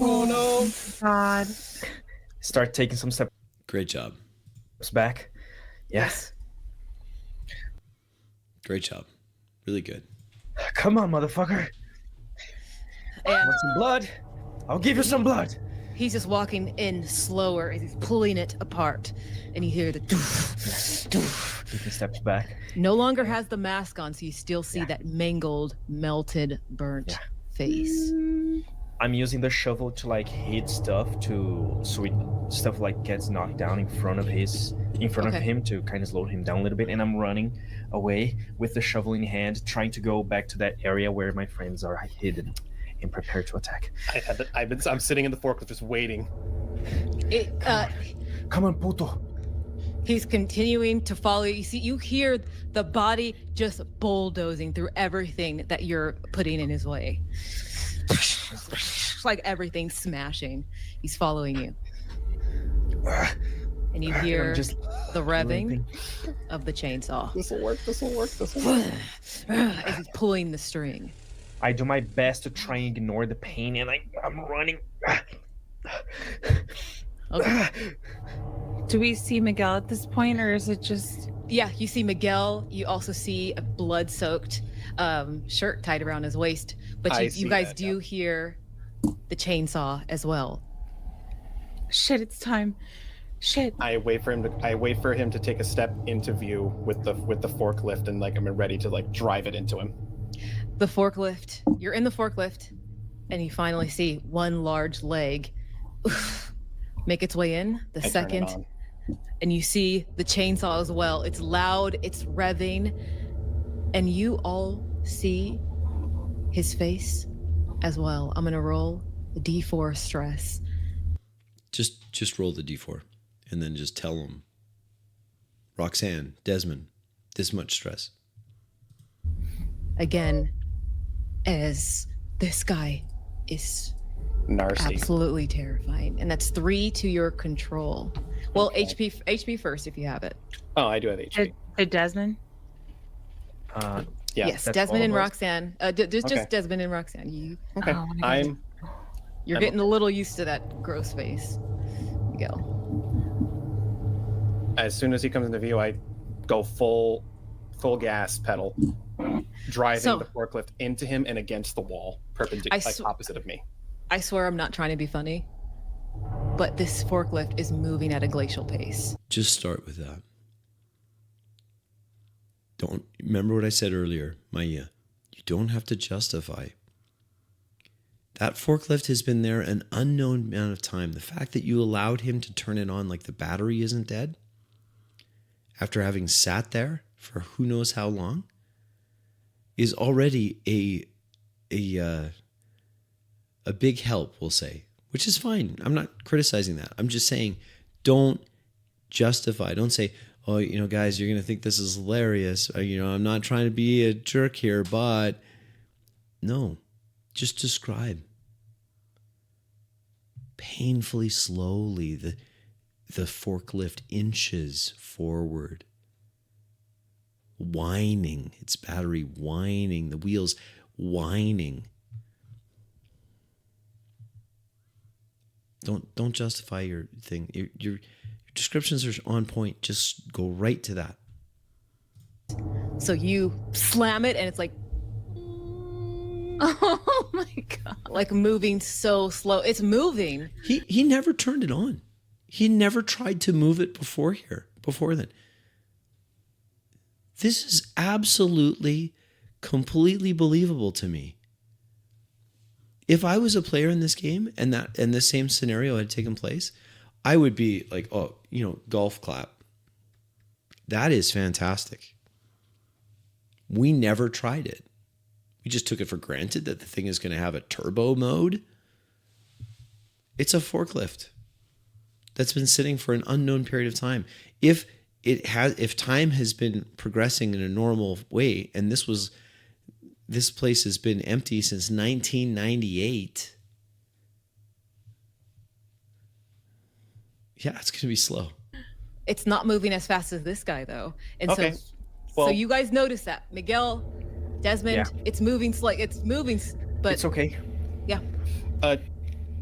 Oh no! God. Start taking some steps Great job. back. Yes. Great job. Really good. Come on, motherfucker. and Want some blood? I'll give you some blood. he's just walking in slower as he's pulling it apart. And you hear the doof, doof. Taking steps back. No longer has the mask on, so you still see that mangled, melted, burnt face. I'm using the shovel to like hit stuff stuff like gets knocked down in front of him to kind of slow him down a little bit, and I'm running away with the shovel in hand, trying to go back to that area where my friends are hidden and prepared to attack. I'm sitting in the forklift just waiting. Come on, puto. He's continuing to follow you. You hear the body just bulldozing through everything that you're putting in his way. Like everything smashing. He's following you. And you hear the revving of the chainsaw. This'll work. As he's pulling the string. I do my best to try and ignore the pain, and I'm running. Okay. Do we see Miguel at this point, or is it just... Yeah, you see Miguel. You also see a blood-soaked shirt tied around his waist. But you guys do hear the chainsaw as well. Shit, it's time. Shit. I wait for him to take a step into view with the forklift, and I'm ready to drive it into him. The forklift. You're in the forklift, and you finally see one large leg make its way in. The second, and you see the chainsaw as well. It's loud, it's revving, and you all see his face as well. I'm gonna roll the D4 stress. Just roll the D4, and then just tell them, Roxanne, Desmond, this much stress. Again, as this guy is Narcy. absolutely terrifying, and that's 3 to your control. Well, Okay. HP first if you have it. Oh, I do have HP. Did Desmond? Yeah. Yes, that's Desmond all and of us. Roxanne. Just Okay. Desmond and Roxanne. Okay. Oh, my God. You're I'm getting a little used to that gross face. Miguel. As soon as he comes into view, I go full gas pedal, driving So- the forklift into him and against the wall, opposite of me. I swear I'm not trying to be funny, but this forklift is moving at a glacial pace. Just start with that. Don't remember what I said earlier, Maia. You don't have to justify. That forklift has been there an unknown amount of time. The fact that you allowed him to turn it on like the battery isn't dead, after having sat there for who knows how long, is already a big help, we'll say, which is fine. I'm not criticizing that. I'm just saying, don't justify. Don't say, oh, guys, you're going to think this is hilarious. I'm not trying to be a jerk here, but no, just describe painfully slowly the forklift inches forward, whining, its battery whining, the wheels whining. Don't justify your thing. Your descriptions are on point. Just go right to that. So you slam it, and it's like Oh my god! Like moving so slow. It's moving. He never turned it on. He never tried to move it before then. This is absolutely, completely believable to me. If I was a player in this game and this same scenario had taken place, I would be like, oh, golf clap. That is fantastic. We never tried it. We just took it for granted that the thing is going to have a turbo mode. It's a forklift that's been sitting for an unknown period of time. If time has been progressing in a normal way, and this place has been empty since 1998. Yeah, it's going to be slow. It's not moving as fast as this guy though. And Okay. so you guys notice that. Miguel, Desmond, it's moving but It's okay. yeah.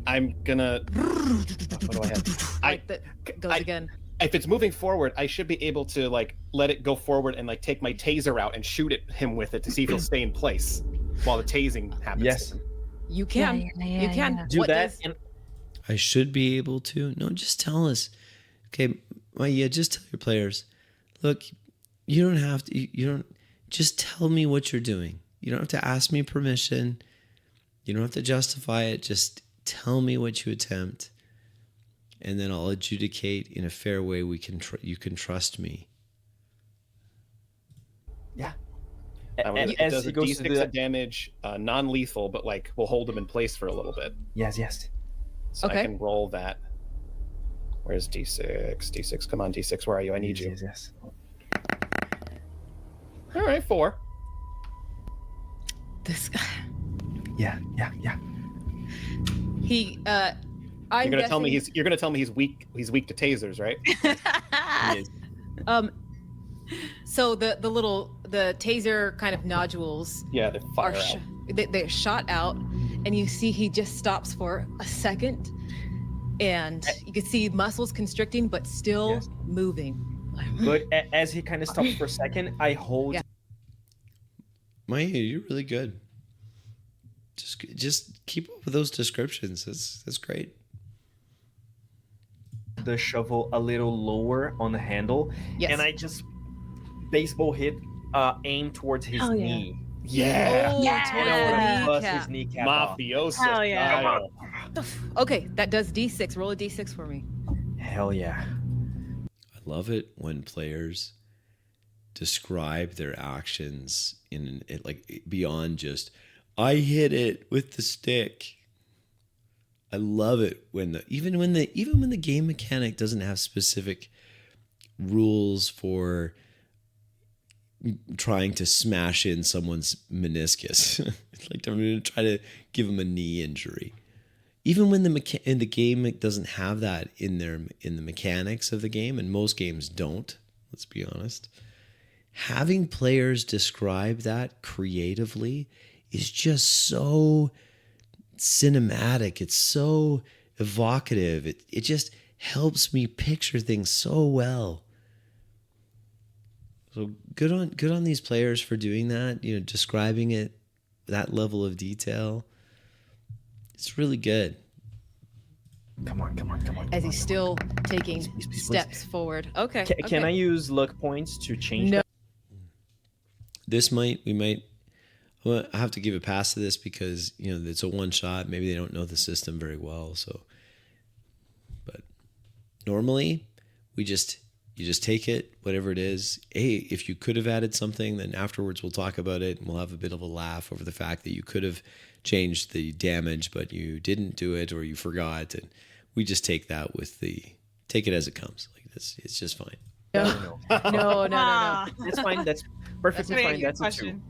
I'm gonna. What do I have? Like that goes again. If it's moving forward, I should be able to like let it go forward and like take my taser out and shoot him with it to see if he'll stay in place while the tasing happens. Yes. You can. You can Do that. Is, And I should be able to. No, just tell us. Okay, Maia, just tell your players. Look, you don't have to. You don't. Just tell me what you're doing. You don't have to ask me permission. You don't have to justify it. Just tell me what you attempt, and then I'll adjudicate in a fair way. You can trust me. yeah. It As does he a goes to D6 do of damage, non-lethal, but like will hold him in place for a little bit. Yes. So Okay. I can roll that. Where's D6? D6, come on, D6, where are you? I need you. Yes. All right, 4. this guy. Yeah. He You're gonna tell me he's weak. He's weak to tasers, right? He is. So the taser kind of nodules Yeah, they fire are out. they're shot out, and you see he just stops for a second, and you can see muscles constricting but still Yes. moving. But as he kind of stops for a second, I hold Yeah. Maia, you're really good. Just keep up with those descriptions. That's great. the shovel a little lower on the handle, Yes. and I just baseball hit, aim towards his Hell yeah. knee. Yeah. Oh, Yeah. towards And I want the to bust kneecap. his kneecap off. Mafioso. Hell yeah. style. Okay, that does D6. Roll a D6 for me. Hell yeah. I love it when players describe their actions in like beyond just I hit it with the stick. I love it when even when the game mechanic doesn't have specific rules for trying to smash in someone's meniscus. Like I'm going to try to give them a knee injury. Even when the game doesn't have that in the mechanics of the game, and most games don't, let's be honest. Having players describe that creatively is just so cinematic. It's so evocative. It just helps me picture things so well. So good on these players for doing that, describing it, that level of detail. It's really good. Come on. As he's still taking please. steps forward. Okay. Can I use luck points to change No. that? I have to give a pass to this because, it's a one shot. Maybe they don't know the system very well. So, but normally you just take it, whatever it is. Hey, if you could have added something, then afterwards we'll talk about it and we'll have a bit of a laugh over the fact that you could have changed the damage, but you didn't do it or you forgot. And we just take that take it as it comes. Like this, it's just fine. No. No. No. That's fine. That's perfectly That's fine. That's a 2.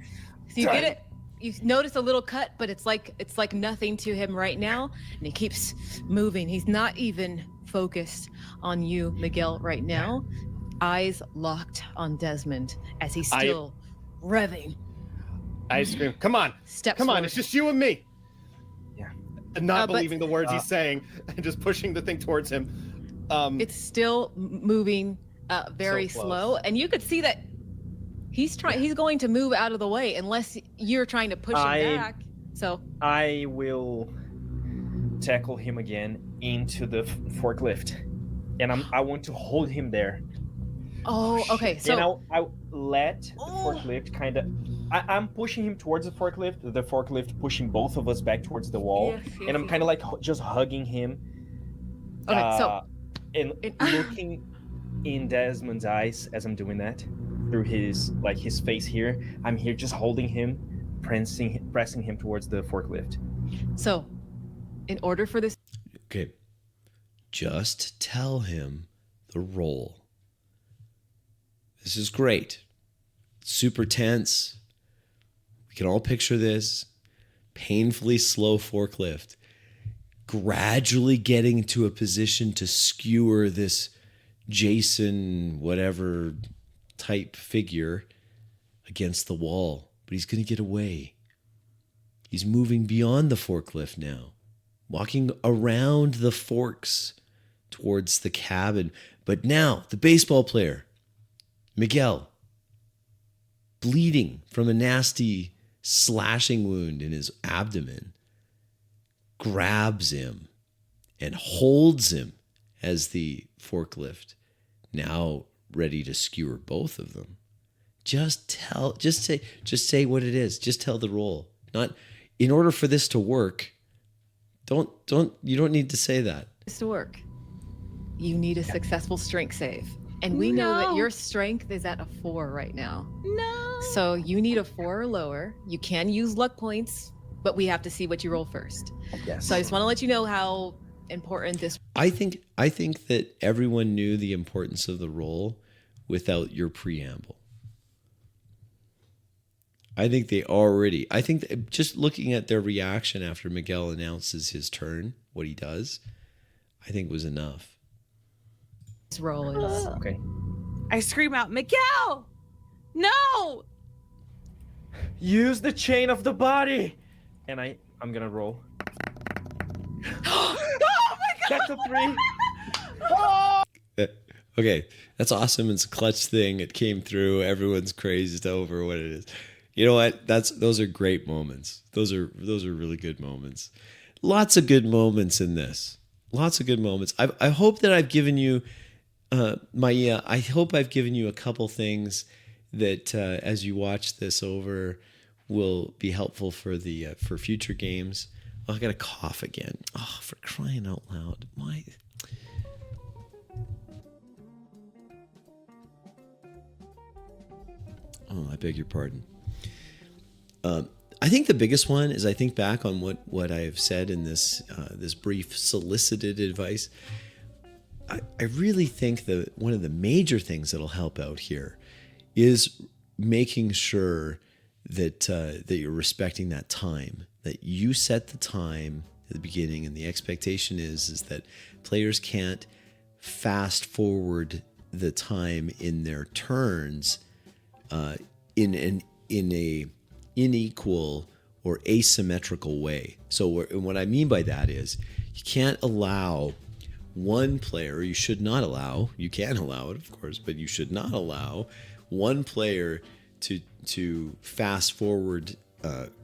So you get it. You notice a little cut, but it's like nothing to him right now, and he keeps moving. He's not even focused on you, Miguel, right now. Eyes locked on Desmond as he's still revving. I scream, come on, Steps come on, forward. it's just you and me. Yeah. And not But- believing the words he's saying and just pushing the thing towards him. It's still moving very So close. slow, and you could see that he's going to move out of the way unless you're trying to push him back. So I will tackle him again into the forklift, and I want to hold him there. okay. And So I'll let the forklift kind of. I'm pushing him towards the forklift pushing both of us back towards the wall, Yes, yes, and I'm yes, kind of yes. like just hugging him, Okay, so uh, and looking in Desmond's eyes as I'm doing that through his face here. I'm here just holding him, pressing him towards the forklift. in order for this Okay. Just tell him the role. This is great. Super tense. We can all picture this. Painfully slow forklift. Gradually getting to a position to skewer this Jason, whatever type figure against the wall. But he's going to get away. He's moving beyond the forklift now, walking around the forks towards the cabin. But now, the baseball player, Miguel, bleeding from a nasty slashing wound in his abdomen, grabs him and holds him as the forklift, now ready to skewer both of them. Just say what it is. Just tell the role. Not in order for this to work. You don't need to say that. to work, you need a successful strength save. And we know that your strength is at a 4 right now. No. So you need a 4 or lower. You can use luck points, but we have to see what you roll first. Yes. So I just want to let you know how important this. I think that everyone knew the importance of the role without your preamble. I think that just looking at their reaction after Miguel announces his turn, what he does, I think was enough. Roll is. Okay. I scream out, Miguel! No! Use the chain of the body, and I'm gonna roll. Oh my God! That's a 3. Okay, that's awesome. It's a clutch thing. It came through. Everyone's crazed over what it is. You know what? Those are great moments. Those are really good moments. Lots of good moments in this. Lots of good moments. I hope that I've given you, Maia. I hope I've given you a couple things that as you watch this over will be helpful for for future games. Oh, I got to cough again. Oh, for crying out loud! Oh, I beg your pardon. I think the biggest one is I think back on what I have said in this brief solicited advice. I really think that one of the major things that'll help out here is making sure that you're respecting that time, that you set the time at the beginning, and the expectation is that players can't fast forward the time in their turns in a unequal or asymmetrical way. So what I mean by that is you can't allow one player, you should not allow, you can allow it of course, but you should not allow one player to fast forward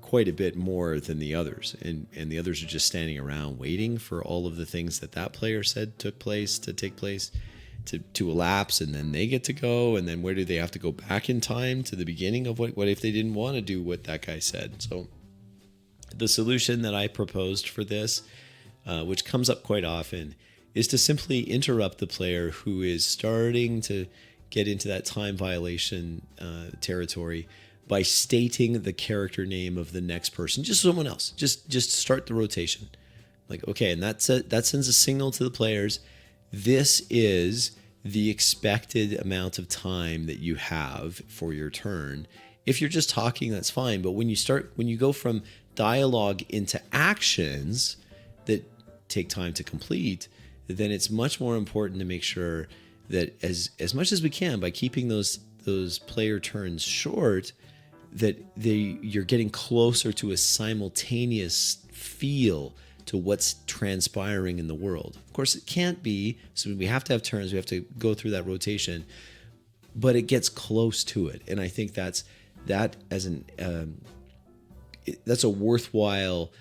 quite a bit more than the others, and the others are just standing around waiting for all of the things that player said to take place to elapse, and then they get to go, and then where do they have to go back in time to the beginning of what if they didn't want to do what that guy said? So the solution that I proposed for this, which comes up quite often, is to simply interrupt the player who is starting to get into that time violation territory by stating the character name of the next person, just someone else. Just start the rotation. Like, okay, and that sends a signal to the players. This is the expected amount of time that you have for your turn. If you're just talking, that's fine. But when you go from dialogue into actions that take time to complete, then it's much more important to make sure that as much as we can, by keeping those player turns short, that you're getting closer to a simultaneous feel to what's transpiring in the world. Of course, it can't be, so we have to have turns, we have to go through that rotation, but it gets close to it. And I think that as that's a worthwhile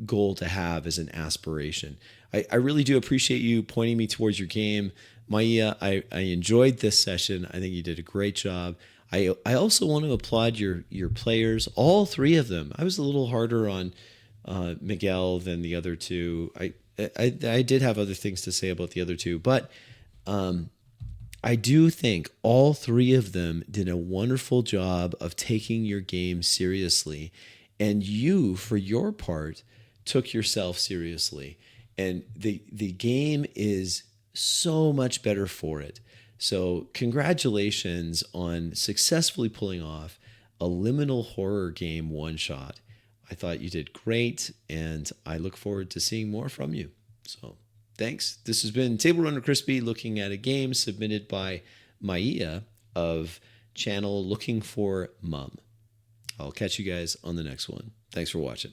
goal to have as an aspiration. I really do appreciate you pointing me towards your game. Maia, I enjoyed this session. I think you did a great job. I also want to applaud your players, all three of them. I was a little harder on Miguel than the other two. I did have other things to say about the other two, but I do think all three of them did a wonderful job of taking your game seriously. And you, for your part, took yourself seriously. And the game is so much better for it. So congratulations on successfully pulling off a liminal horror game one-shot. I thought you did great, and I look forward to seeing more from you. So thanks. This has been Table Runner Crispy looking at a game submitted by Maia of channel Looking for Mum. I'll catch you guys on the next one. Thanks for watching.